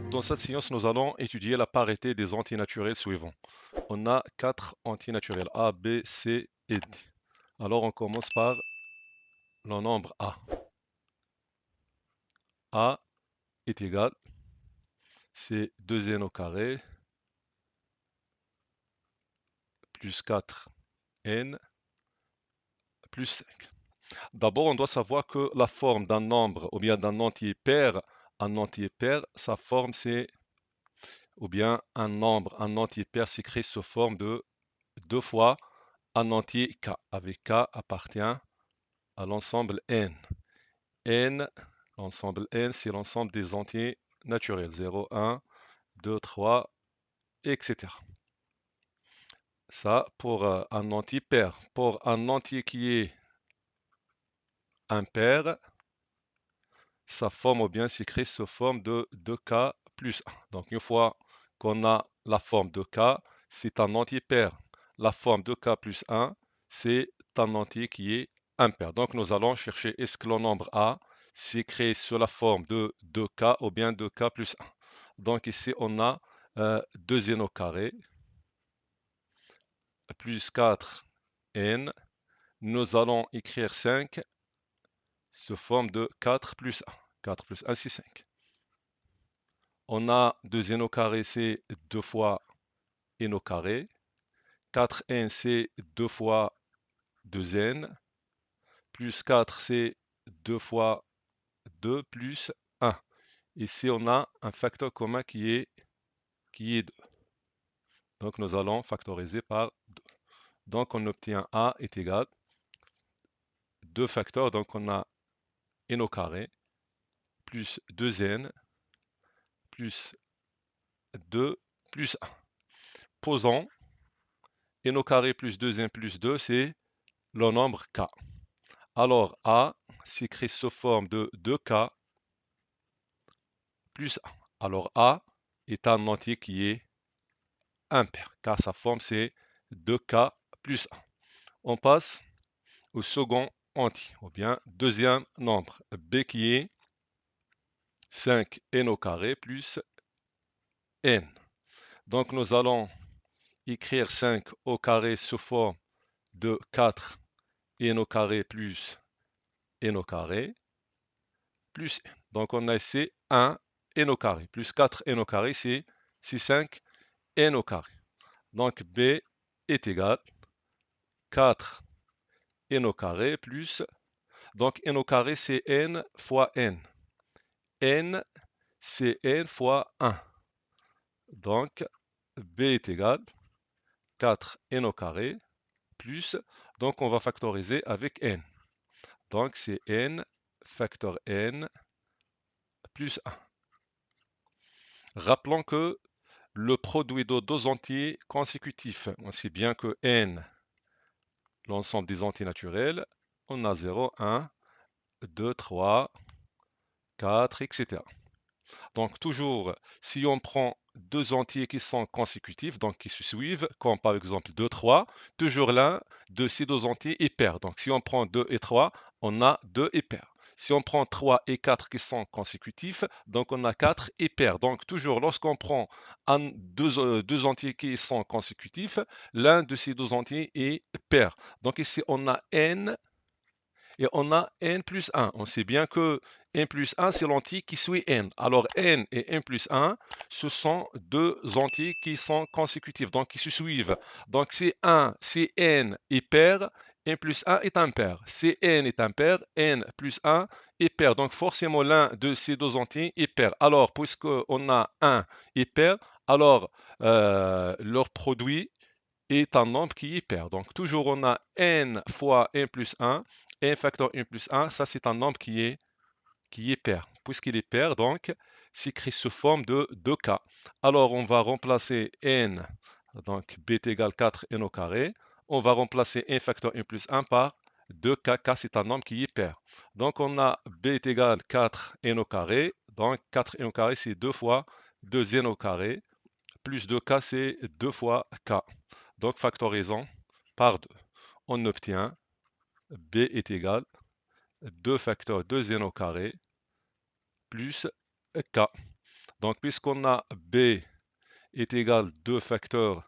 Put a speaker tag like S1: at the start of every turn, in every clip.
S1: Dans cette séance, nous allons étudier la parité des antinaturels suivants. On a 4 antinaturels, A, B, C et D. Alors on commence par le nombre A. A est égal, c'est 2n au carré, plus 4n, plus 5. D'abord, on doit savoir que la forme d'un nombre ou bien d'un entier pair, sa forme c'est, ou bien un entier pair s'écrit sous forme de 2 fois un entier K, avec K appartient à l'ensemble N. N, l'ensemble N, c'est l'ensemble des entiers naturels. 0, 1, 2, 3, etc. Ça pour un entier pair. Pour un entier qui est impair, sa forme ou bien s'écrit sous forme de 2K plus 1. Donc une fois qu'on a la forme de K, c'est un entier pair. La forme de K plus 1, c'est un entier qui est impair. Donc nous allons chercher est-ce que le nombre A s'écrit sous la forme de 2K ou bien 2K plus 1. Donc ici on a 2n au carré plus 4n. Nous allons écrire 5 sous forme de 4 plus 1. 4 plus 1, c'est 5. On a 2n au carré, c'est 2 fois n au carré. 4n, c'est 2 fois 2n. Plus 4, c'est 2 fois 2 plus 1. Ici, on a un facteur commun qui est 2. Donc, nous allons factoriser par 2. Donc, on obtient A est égal 2 facteurs. Donc, on a n au carré plus 2n plus 2 plus 1. Posons n au carré plus 2n plus 2, c'est le nombre K. Alors, A s'écrit sous forme de 2K plus 1. Alors, A est un entier qui est impair, car sa forme, c'est 2K plus 1. On passe au second entier, ou bien deuxième nombre, B qui est 5n au carré plus n. Donc, nous allons écrire 5 au carré sous forme de 4n au carré plus n au carré plus n. Donc, on a ici 1 n au carré plus 4n au carré, c'est 5 n au carré. Donc, B est égal 4 n au carré plus, donc n au carré, c'est n fois n. N, c'est n fois 1. Donc, B est égal 4 n au carré plus, donc on va factoriser avec n. Donc, c'est n facteur n plus 1. Rappelons que le produit de deux entiers consécutifs, on sait bien que n, l'ensemble des entiers naturels, on a 0, 1, 2, 3, 4, etc. Donc toujours, si on prend deux entiers qui sont consécutifs, donc qui se suivent, comme par exemple 2, 3, toujours l'un de ces deux entiers est pair. Donc si on prend 2 et 3, on a 2 et pair. Si on prend 3 et 4 qui sont consécutifs, donc on a 4 et pair. Donc toujours, lorsqu'on prend deux entiers qui sont consécutifs, l'un de ces deux entiers est pair. Donc ici, on a n et on a n plus 1. On sait bien que n plus 1, c'est l'entier qui suit n. Alors n et n plus 1, ce sont deux entiers qui sont consécutifs, donc qui se suivent. Donc si n est pair, n plus 1 est impair. Si n est impair, n plus 1 est pair. Donc forcément, l'un de ces deux entiers est pair. Alors, puisqu'on a 1 est pair, alors leur produit est un nombre qui est pair. Donc toujours on a n fois n plus 1, n facteur n plus 1, ça c'est un nombre qui est pair. Puisqu'il est pair, donc s'écrit sous forme de 2k. Alors on va remplacer n, donc b est égal 4n au carré. On va remplacer n facteur n plus 1 par 2k, car c'est un nombre qui est pair. Donc on a b est égal 4n au carré. Donc 4n au carré, c'est 2 fois 2n au carré. Plus 2k, c'est 2 fois k. Donc factorisons par 2. On obtient b est égal 2 facteurs 2n au carré plus k. Donc, puisqu'on a b est égal 2 facteur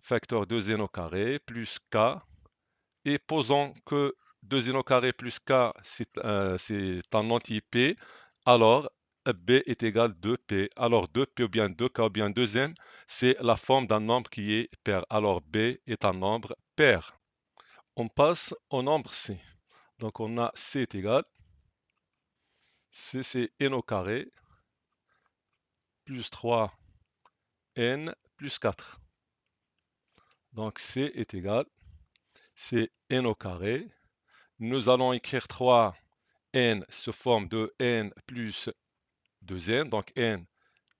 S1: 2n au carré plus k, et posons que 2n au carré plus k, c'est un entier p, alors b est égal 2p. Alors 2p ou bien 2k ou bien 2n, c'est la forme d'un nombre qui est pair. Alors b est un nombre pair. On passe au nombre c. Donc on a c est égal, c c'est n au carré, plus 3n plus 4. Donc c est égal, c'est n au carré. Nous allons écrire 3n sous forme de n plus 2n. Donc n,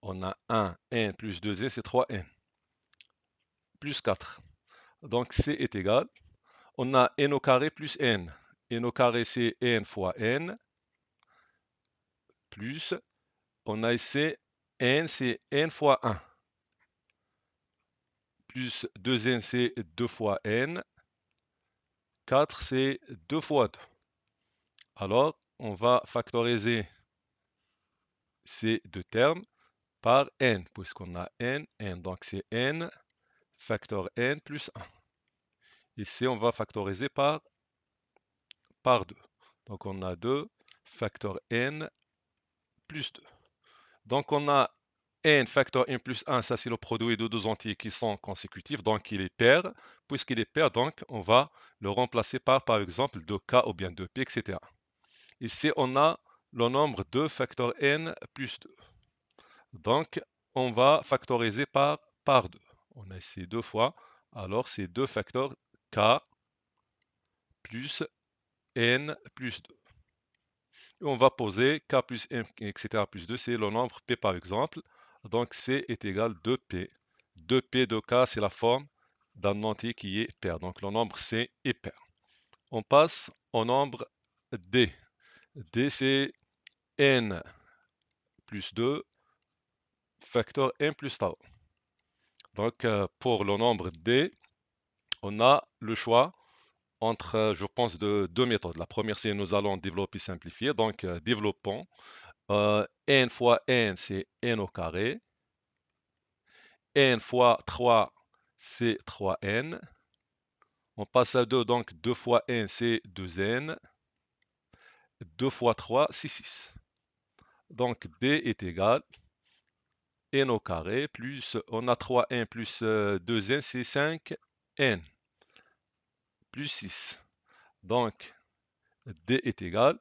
S1: on a 1, n plus 2n, c'est 3n. Plus 4. Donc c est égal, on a n au carré plus n. n au carré, c'est n fois n, plus, on a ici n, c'est n fois 1. Plus 2n, c'est 2 fois n. 4, c'est 2 fois 2. Alors, on va factoriser ces deux termes par n, puisqu'on a n, n. Donc, c'est n facteur n plus 1. Ici, on va factoriser par 2. Donc, on a 2 facteur n plus 2. Donc, on a n facteur n plus 1, ça c'est le produit de deux entiers qui sont consécutifs, donc il est pair. Puisqu'il est pair, donc on va le remplacer par exemple 2k ou bien 2p, etc. Ici, on a le nombre 2 facteur n plus 2. Donc, on va factoriser par 2. On a ici 2 fois, alors c'est 2 facteurs k plus n plus 2. Et on va poser k plus n, etc. plus 2, c'est le nombre p par exemple. Donc, c est égal 2p. 2p de k, c'est la forme d'un entier qui est pair. Donc, le nombre c est pair. On passe au nombre d. d, c'est n plus 2 facteur n plus tau. Donc, pour le nombre d, on a le choix entre, je pense, de deux méthodes. La première, c'est nous allons développer simplifier. Donc, développons. N fois n, c'est n au carré. N fois 3, c'est 3n. On passe à 2, donc 2 fois n, c'est 2n. 2 fois 3, c'est 6. Donc, d est égal n au carré, plus, on a 3n plus 2n, c'est 5n, plus 6. Donc, d est égal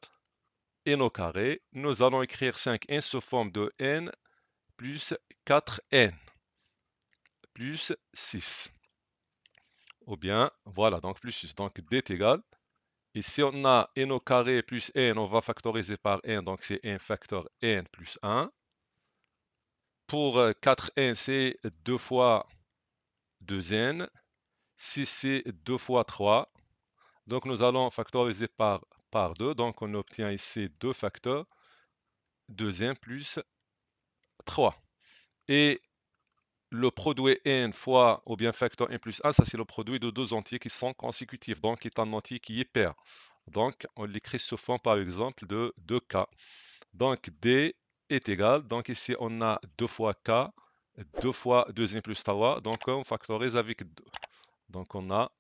S1: n au carré. Nous allons écrire 5n sous forme de n plus 4n, plus 6. Ou bien, voilà, donc plus 6. Donc, d est égal. Ici, on a n au carré plus n, on va factoriser par n, donc c'est n facteur n plus 1. Pour 4n, c'est 2 fois 2n. 6, c'est 2 fois 3. Donc, nous allons factoriser par 2. Donc, on obtient ici 2 facteurs 2n plus 3. Et le produit n fois, ou bien facteur n plus 1, ça c'est le produit de deux entiers qui sont consécutifs. Donc, est un entier qui est pair. Donc, on l'écrit sous forme, par exemple, de 2k. Donc, d est égal. Donc, ici, on a 2 fois k, 2 fois 2n plus tau. Donc, on factorise avec 2. Donc, on a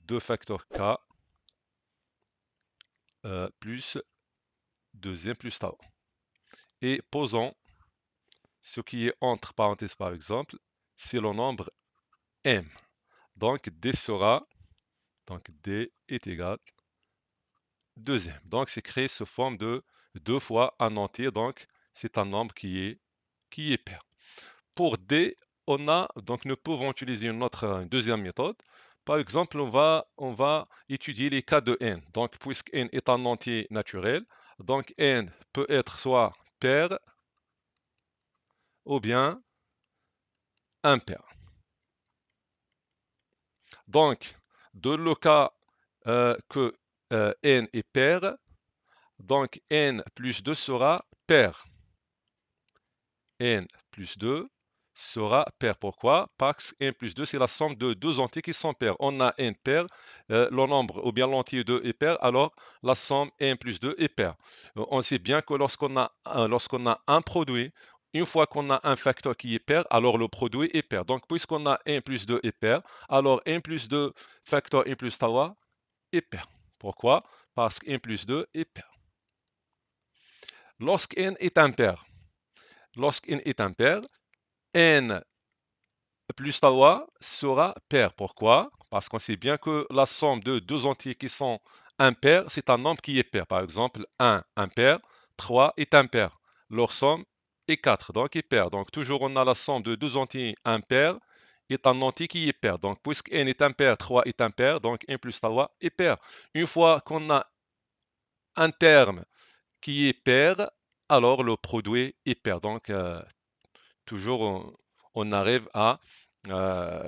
S1: 2 facteurs k plus 2n plus tau. Et posons ce qui est entre parenthèses, par exemple, c'est le nombre m. Donc, d sera, donc d est égal 2m. Donc, c'est créé sous forme de 2 fois un entier. Donc, c'est un nombre qui est pair. Pour d, on a, donc nous pouvons utiliser une deuxième méthode. Par exemple, on va étudier les cas de n. Donc, puisque n est un entier naturel, donc n peut être soit pair ou bien impair. Donc, dans le cas que n est pair, donc n plus 2 sera pair. N plus 2 sera pair. Pourquoi? Parce que n plus 2, c'est la somme de deux entiers qui sont pairs. On a n pair, le nombre ou bien l'entier 2 est pair, alors la somme n plus 2 est pair. On sait bien que lorsqu'on a un produit, une fois qu'on a un facteur qui est pair, alors le produit est pair. Donc, puisqu'on a n plus 2 est pair, alors n plus 2 facteur n plus tawa est pair. Pourquoi? Parce que n plus 2 est pair. Lorsque n est impair, n plus tawa sera pair. Pourquoi? Parce qu'on sait bien que la somme de deux entiers qui sont impairs, c'est un nombre qui est pair. Par exemple, 1 impair, 3 est impair. Leur somme est 4, donc est pair. Donc toujours on a la somme de deux entiers impairs est un entier qui est pair. Donc puisque n est impair, 3 est impair, donc n plus tawa est pair. Une fois qu'on a un terme qui est pair, alors le produit est pair. Donc toujours on arrive à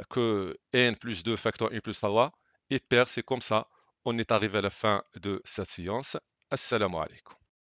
S1: que n plus 2 facteur n plus tawa est pair. C'est comme ça on est arrivé à la fin de cette séance. Assalamu alaikum.